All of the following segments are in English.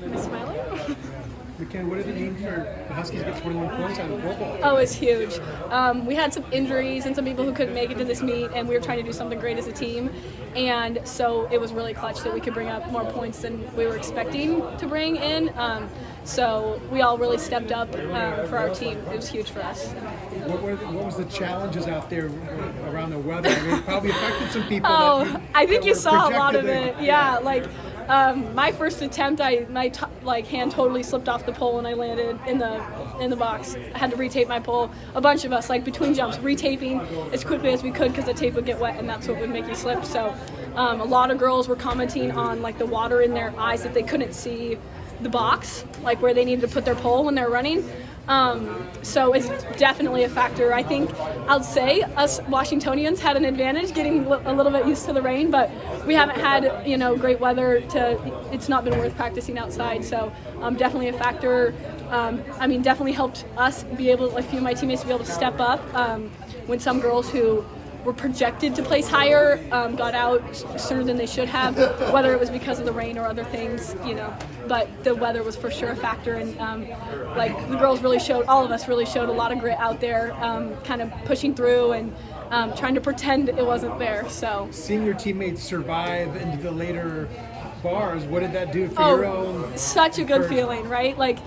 Am I smiling? Makenna, what did it mean for the Huskies to get 21 points out of the football? Oh, it's huge. We had some injuries and some people who couldn't make it to this meet, and we were trying to do something great as a team. And so it was really clutch that we could bring up more points than we were expecting to bring in. So we all really stepped up for our team. It was huge for us. What was the challenges out there around the weather? I mean, it probably affected some people. I think you saw a lot of it. Yeah, like my first attempt, my hand totally slipped off the pole and I landed in the box. I had to retape my pole. A bunch of us, like between jumps, retaping as quickly as we could because the tape would get wet and that's what would make you slip. So a lot of girls were commenting on like the water in their eyes that they couldn't see the box, like where they needed to put their pole when they're running. So it's definitely a factor. I think I'll say us Washingtonians had an advantage getting a little bit used to the rain, but we haven't had, great weather it's not been worth practicing outside. So definitely a factor. Definitely helped us be able, a few of my teammates to be able to step up when some girls who were projected to place higher got out sooner than they should have, whether it was because of the rain or other things, but the weather was for sure a factor. And the girls really showed, all of us really showed a lot of grit out there, kind of pushing through and trying to pretend it wasn't there. So seeing your teammates survive into the later bars, what did that do for your own? Such a good feeling, right? Like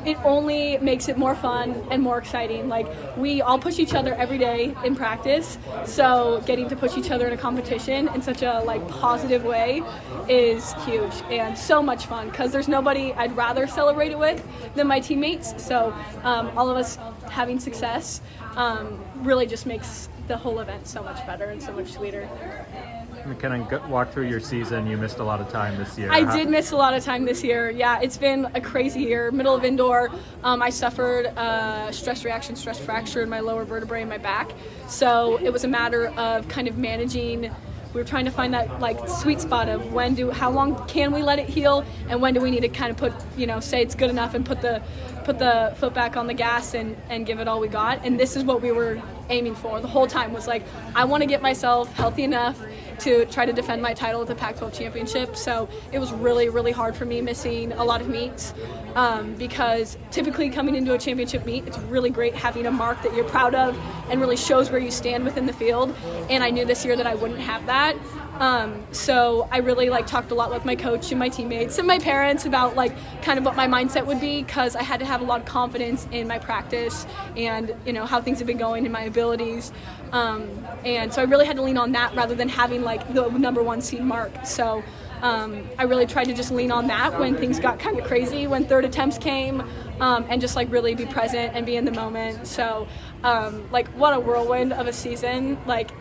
it only makes it more fun and more exciting. Like we all push each other every day in practice, so getting to push each other in a competition in such a positive way is huge and so much fun because there's nobody I'd rather celebrate it with than my teammates. So all of us having success really just makes the whole event so much better and so much sweeter. Makenna, walk through your season. You missed a lot of time this year. I did miss a lot of time this year. Yeah, it's been a crazy year. Middle of indoor, I suffered a stress fracture in my lower vertebrae in my back. So it was a matter of kind of managing. We were trying to find that sweet spot of how long can we let it heal, and when do we need to kind of put, say it's good enough and put the foot back on the gas and give it all we got. And this is what we were aiming for the whole time, was I want to get myself healthy enough to try to defend my title at the Pac-12 championship. So it was really, really hard for me missing a lot of meets because typically coming into a championship meet, it's really great having a mark that you're proud of and really shows where you stand within the field. And I knew this year that I wouldn't have that. So I really talked a lot with my coach and my teammates and my parents about kind of what my mindset would be, because I had to have a lot of confidence in my practice and how things have been going and my abilities. And so I really had to lean on that rather than having the number one seed mark. So I really tried to just lean on that when things got kind of crazy, when third attempts came, and just really be present and be in the moment. So what a whirlwind of a season.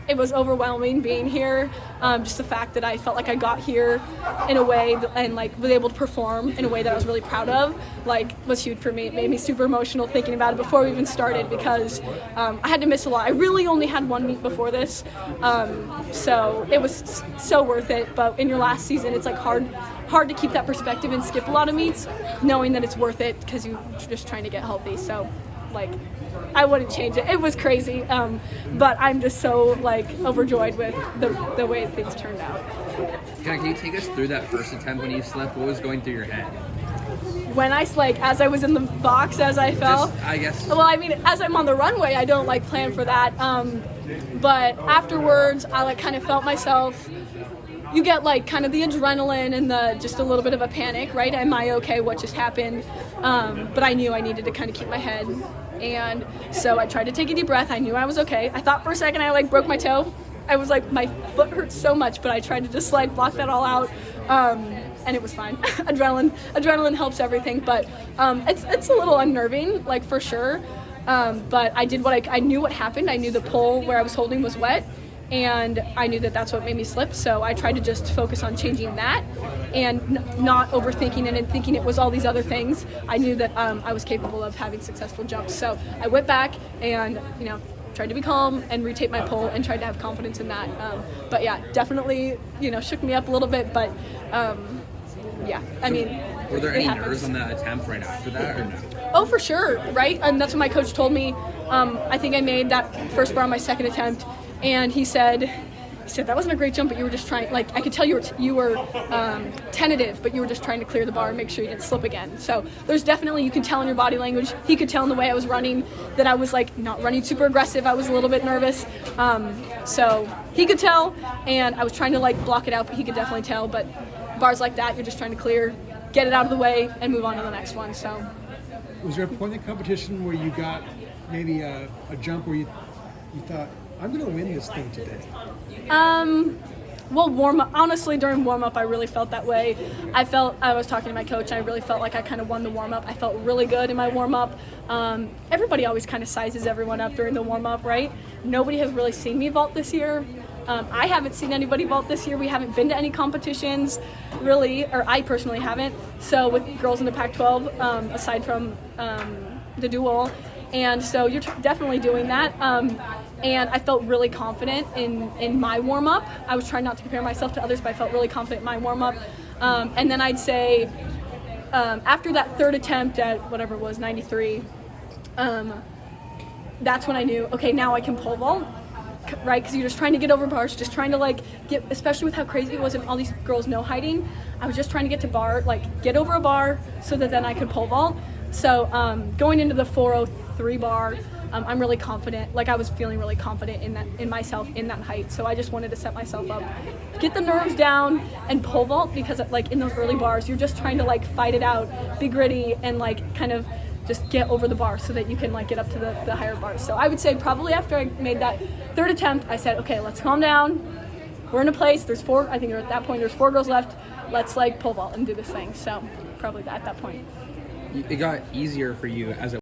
It was overwhelming being here. Just the fact that I felt like I got here in a way and was able to perform in a way that I was really proud of, was huge for me. It made me super emotional thinking about it before we even started, because I had to miss a lot. I really only had one meet before this, so it was so worth it. But in your last season, it's hard to keep that perspective and skip a lot of meets, knowing that it's worth it because you're just trying to get healthy. So I wouldn't change it. It was crazy, but I'm just so overjoyed with the way things turned out. Can you take us through that first attempt when you slipped? What was going through your head? When I as I was in the box, as I fell. I guess. Well, as I'm on the runway, I don't plan for that. But afterwards, I kind of felt myself. You get kind of the adrenaline and just a little bit of a panic, right? Am I okay? What just happened? But I knew I needed to kind of keep my head. And so I tried to take a deep breath. I knew I was okay. I thought for a second I broke my toe. I was my foot hurt so much, but I tried to just block that all out. And it was fine. Adrenaline helps everything, but it's a little unnerving, for sure. But I did I knew what happened. I knew the pole where I was holding was wet, and I knew that that's what made me slip. So I tried to just focus on changing that and not overthinking it and thinking it was all these other things. I knew that I was capable of having successful jumps. So I went back and, tried to be calm and retape my pole and tried to have confidence in that. But yeah, definitely, shook me up a little bit, but yeah, were there any nerves on that attempt right after that, or no? Oh, for sure, right? And that's what my coach told me. I think I made that first bar on my second attempt, and he said, he said, that wasn't a great jump, but you were just trying, like, I could tell you were tentative, but you were just trying to clear the bar and make sure you didn't slip again. So there's definitely, you can tell in your body language. He could tell in the way I was running that I was like not running super aggressive. I was a little bit nervous. So he could tell, and I was trying to like block it out, but he could definitely tell. But bars like that, you're just trying to clear, get it out of the way, and move on to the next one. So Was there a point in the competition where you got maybe a jump where you thought, I'm going to win this thing today? Well, honestly, during warm-up, I really felt that way. I was talking to my coach, and I really felt like I kind of won the warm-up. I felt really good in my warm-up. Everybody always kind of sizes everyone up during the warm-up, right? Nobody has really seen me vault this year. I haven't seen anybody vault this year. We haven't been to any competitions, really, or I personally haven't. So with girls in the Pac-12, aside from the dual, and so you're definitely doing that. And I felt really confident in my warm-up. I was trying not to compare myself to others, but I felt really confident in my warm-up. And then I'd say after that third attempt at whatever it was, 93, that's when I knew, okay, now I can pole vault, right? Because you're just trying to get over bars, just trying to like get, especially with how crazy it was and all these girls no hiding. I was just trying to get to bar, like get over a bar so that then I could pole vault. So going into the 403 bar, I'm really confident. Like I was feeling really confident in myself in that height. So I just wanted to set myself up, get the nerves down, and pole vault, because like in those early bars, you're just trying to like fight it out, be gritty, and like kind of just get over the bar so that you can like get up to the higher bars. So I would say probably after I made that third attempt, I said, okay, let's calm down. We're in a place. There's four. I think at that point there's 4 girls left. Let's like pole vault and do this thing. So probably at that point. It got easier for you as it